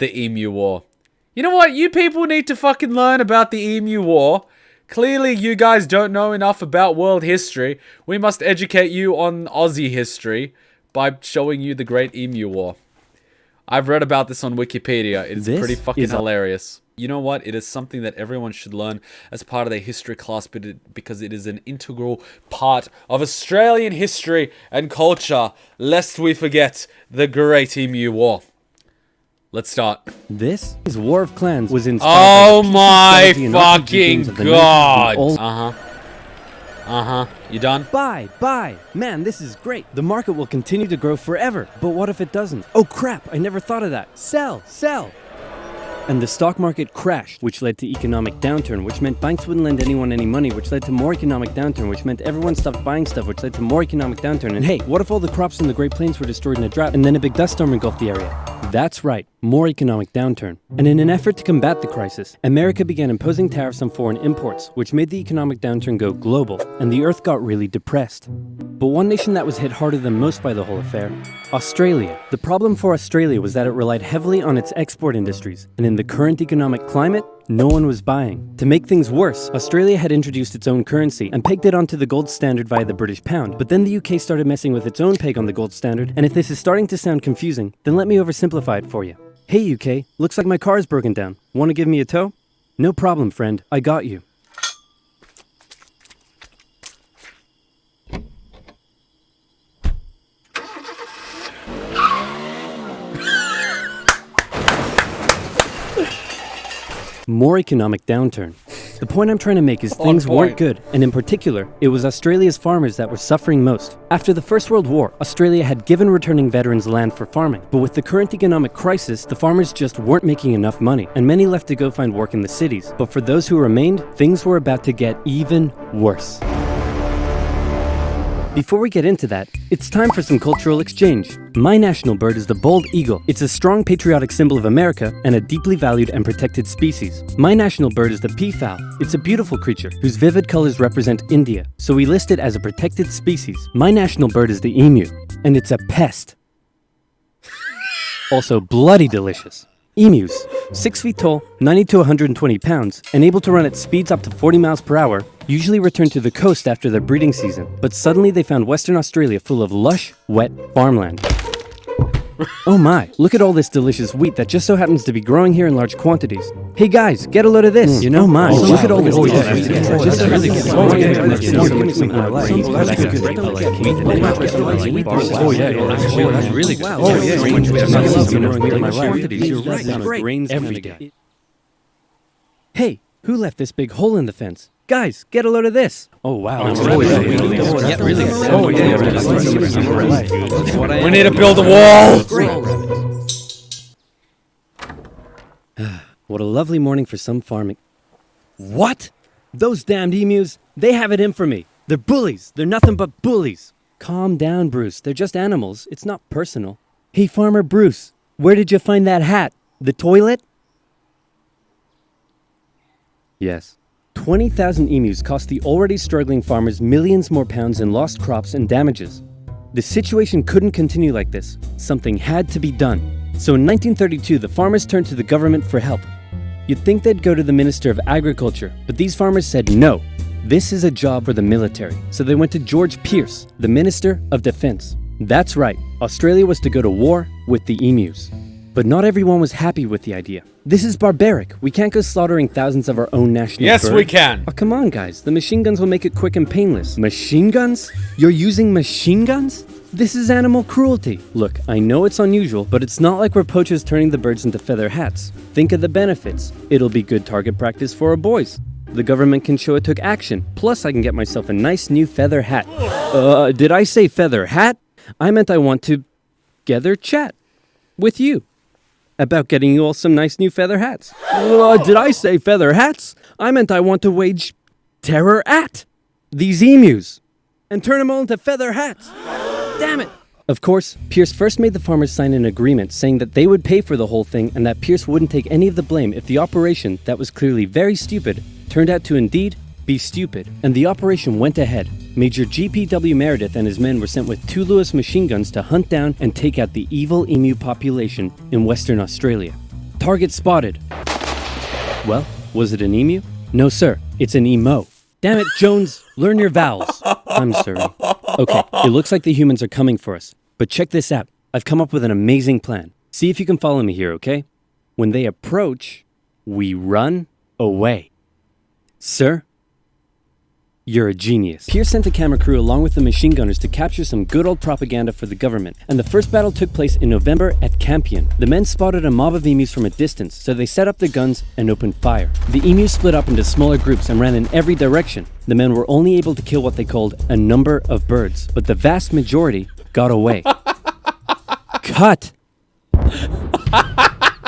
the Emu War. You know what? You people need to fucking learn about the Emu War. Clearly, you guys don't know enough about world history. We must educate you on Aussie history by showing you the Great Emu War. I've read about this on Wikipedia. It's pretty fucking hilarious. You know what? It is something that everyone should learn as part of their history class because it is an integral part of Australian history and culture, lest we forget the Great Emu War. Let's start. This is War of Clans was inspired oh my fucking god! You done? Buy! Man, this is great. The market will continue to grow forever. But what if it doesn't? Oh crap, I never thought of that. Sell! And the stock market crashed, which led to economic downturn, which meant banks wouldn't lend anyone any money, which led to more economic downturn, which meant everyone stopped buying stuff, which led to more economic downturn. And hey, what if all the crops in the Great Plains were destroyed in a drought and then a big dust storm engulfed the area? That's right, more economic downturn. And in an effort to combat the crisis, America began imposing tariffs on foreign imports, which made the economic downturn go global, and the earth got really depressed. But one nation that was hit harder than most by the whole affair, Australia. The problem for Australia was that it relied heavily on its export industries, and in the current economic climate, no one was buying. To make things worse, Australia had introduced its own currency and pegged it onto the gold standard via the British pound, but then the UK started messing with its own peg on the gold standard, and if this is starting to sound confusing, then let me oversimplify it for you. Hey UK, looks like my car is broken down. Want to give me a tow? No problem, friend, I got you. More economic downturn. The point I'm trying to make is things weren't good, and in particular, it was Australia's farmers that were suffering most. After the First World War, Australia had given returning veterans land for farming, but with the current economic crisis, the farmers just weren't making enough money, and many left to go find work in the cities. But for those who remained, things were about to get even worse. Before we get into that, it's time for some cultural exchange. My national bird is the bald eagle. It's a strong patriotic symbol of America and a deeply valued and protected species. My national bird is the peafowl. It's a beautiful creature whose vivid colors represent India, so we list it as a protected species. My national bird is the emu, and it's a pest. Also bloody delicious. Emus, 6 feet tall, 90 to 120 pounds, and able to run at speeds up to 40 miles per hour, usually return to the coast after their breeding season. But suddenly they found Western Australia full of lush, wet farmland. Oh my, look at all this delicious wheat that just so happens to be growing here in large quantities. Hey guys, get a load of this. You know mine. Look at all this delicious wheat that just so happens to be growing here in large quantities. Oh yeah, that's really good. Oh yeah, you're right. Grains every day. Hey, who left this big hole in the fence? Guys, get a load of this. Oh wow. We need to build a wall. What a lovely morning for some farming. What? Those damned emus, they have it in for me. They're bullies. They're nothing but bullies. Calm down, Bruce. They're just animals. It's not personal. Hey, Farmer Bruce, where did you find that hat? The toilet? Yes. 20,000 emus cost the already struggling farmers millions more pounds in lost crops and damages. The situation couldn't continue like this. Something had to be done. So in 1932, the farmers turned to the government for help. You'd think they'd go to the Minister of Agriculture, but these farmers said no. This is a job for the military. So they went to George Pearce, the Minister of Defense. That's right, Australia was to go to war with the emus. But not everyone was happy with the idea. This is barbaric. We can't go slaughtering thousands of our own national bird. Yes, we can. Oh, come on, guys. The machine guns will make it quick and painless. Machine guns? You're using machine guns? This is animal cruelty. Look, I know it's unusual, but it's not like we're poachers turning the birds into feather hats. Think of the benefits. It'll be good target practice for our boys. The government can show it took action. Plus, I can get myself a nice new feather hat. Did I say feather hat? I meant I want to gather chat with you about getting you all some nice new feather hats. Did I say feather hats? I meant I want to wage terror at these emus and turn them all into feather hats. Damn it. Of course, Pearce first made the farmers sign an agreement saying that they would pay for the whole thing and that Pearce wouldn't take any of the blame if the operation, that was clearly very stupid, turned out to indeed be stupid. And the operation went ahead. Major G.P.W. Meredith and his men were sent with 2 Lewis machine guns to hunt down and take out the evil emu population in Western Australia. Target spotted. Well, was it an emu? No, sir. It's an emo. Damn it, Jones. Learn your vowels. I'm sorry. Okay, it looks like the humans are coming for us. But check this out. I've come up with an amazing plan. See if you can follow me here, okay? When they approach, we run away. Sir, you're a genius. Pierce sent a camera crew along with the machine gunners to capture some good old propaganda for the government, and the first battle took place in November at Campion. The men spotted a mob of emus from a distance, so they set up their guns and opened fire. The emus split up into smaller groups and ran in every direction. The men were only able to kill what they called a number of birds, but the vast majority got away. Cut!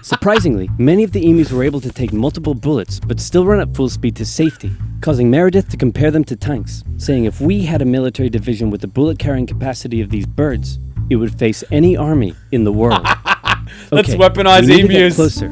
Surprisingly, many of the emus were able to take multiple bullets, but still run at full speed to safety, causing Meredith to compare them to tanks, saying if we had a military division with the bullet-carrying capacity of these birds, it would face any army in the world. Let's Okay, weaponize we need to get emus. closer.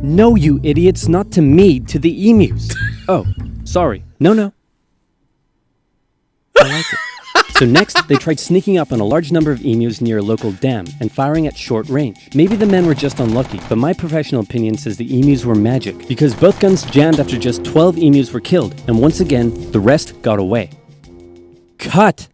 No, you idiots, not to me, to the emus. Oh, sorry. No. I like it. So next, they tried sneaking up on a large number of emus near a local dam and firing at short range. Maybe the men were just unlucky, but my professional opinion says the emus were magic, because both guns jammed after just 12 emus were killed, and once again, the rest got away. Cut!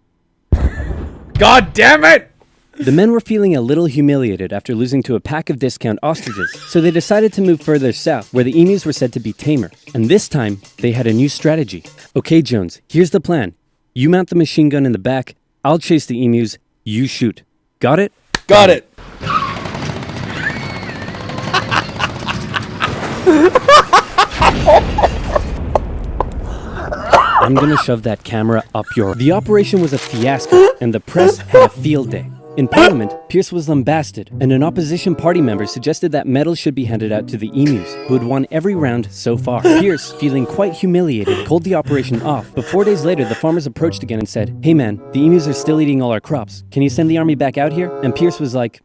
God damn it! The men were feeling a little humiliated after losing to a pack of discount ostriches, so they decided to move further south, where the emus were said to be tamer. And this time, they had a new strategy. Okay, Jones, here's the plan. You mount the machine gun in the back, I'll chase the emus, you shoot. Got it? Got it. I'm gonna shove that camera up your... The operation was a fiasco, and the press had a field day. In Parliament, Pierce was lambasted, and an opposition party member suggested that medals should be handed out to the emus, who had won every round so far. Pierce, feeling quite humiliated, called the operation off, but 4 days later the farmers approached again and said, "Hey man, the emus are still eating all our crops. Can you send the army back out here?" And Pierce was like,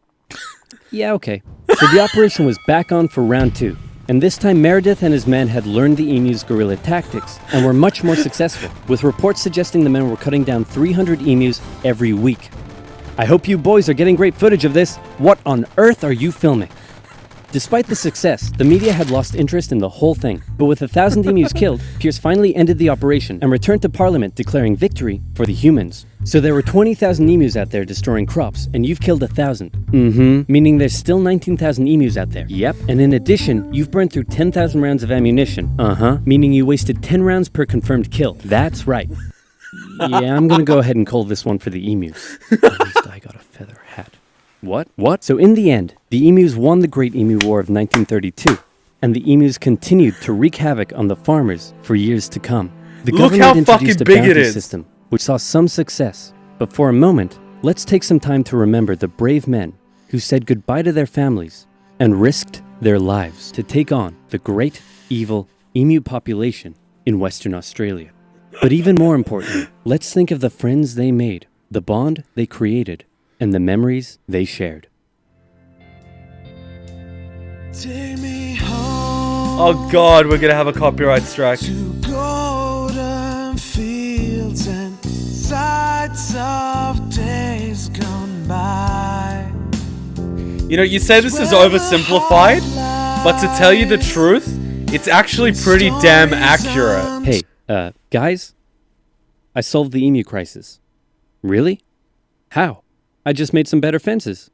"Yeah, okay." So the operation was back on for round 2. And this time Meredith and his men had learned the emus' guerrilla tactics and were much more successful, with reports suggesting the men were cutting down 300 emus every week. I hope you boys are getting great footage of this. What on earth are you filming? Despite the success, the media had lost interest in the whole thing. But with 1,000 emus killed, Pierce finally ended the operation and returned to Parliament declaring victory for the humans. So there were 20,000 emus out there destroying crops, and you've killed 1,000. Meaning there's still 19,000 emus out there. Yep. And in addition, you've burned through 10,000 rounds of ammunition. Meaning you wasted 10 rounds per confirmed kill. That's right. Yeah, I'm gonna go ahead and call this one for the emus. At least I got a feather hat. What? So in the end, the emus won the Great Emu War of 1932, and the emus continued to wreak havoc on the farmers for years to come. The Look government how introduced fucking a big it bounty is. system, which saw some success. But for a moment, let's take some time to remember the brave men who said goodbye to their families and risked their lives to take on the great, evil emu population in Western Australia. But even more importantly, let's think of the friends they made, the bond they created, and the memories they shared. Take me home Oh god, we're gonna have a copyright strike. to golden fields and sights of days gone by. You know, you say this is oversimplified, but to tell you the truth, it's actually pretty damn accurate. Hey, guys? I solved the emu crisis. Really? How? I just made some better fences.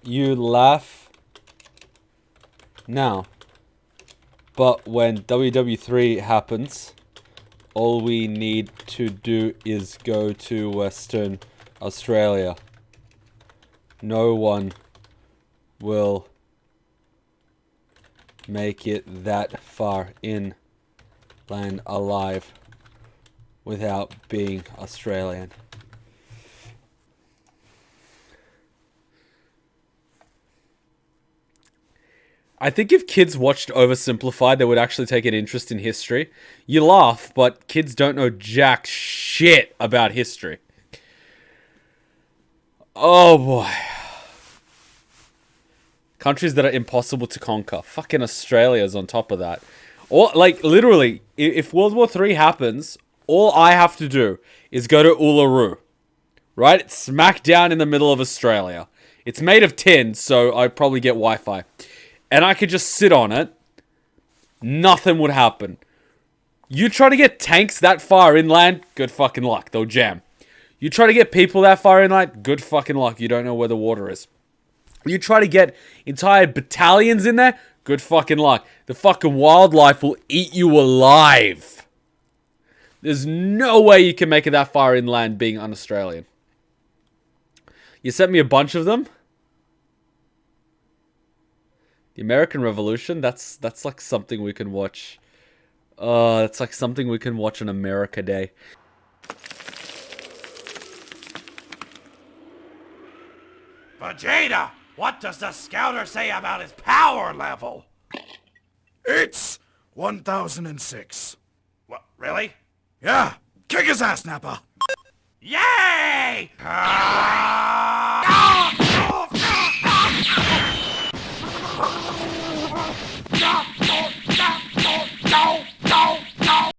You laugh now, but when WW3 happens, all we need to do is go to Western Australia. No one will make it that far inland alive without being Australian. I think if kids watched Oversimplified, they would actually take an interest in history. You laugh, but kids don't know jack shit about history. Oh boy. Countries that are impossible to conquer. Fucking Australia's on top of that. Or, like, literally, if World War III happens, all I have to do is go to Uluru. Right? It's smack down in the middle of Australia. It's made of tin, so I'd probably get Wi-Fi. And I could just sit on it. Nothing would happen. You try to get tanks that far inland, good fucking luck. They'll jam. You try to get people that far inland, good fucking luck. You don't know where the water is. You try to get entire battalions in there, good fucking luck. The fucking wildlife will eat you alive. There's no way you can make it that far inland being un-Australian. You sent me a bunch of them. The American Revolution, that's like something we can watch. It's like something we can watch on America Day. Vegeta, what does the scouter say about his power level? It's 1006. What, really? Yeah, kick his ass, Nappa. Yay!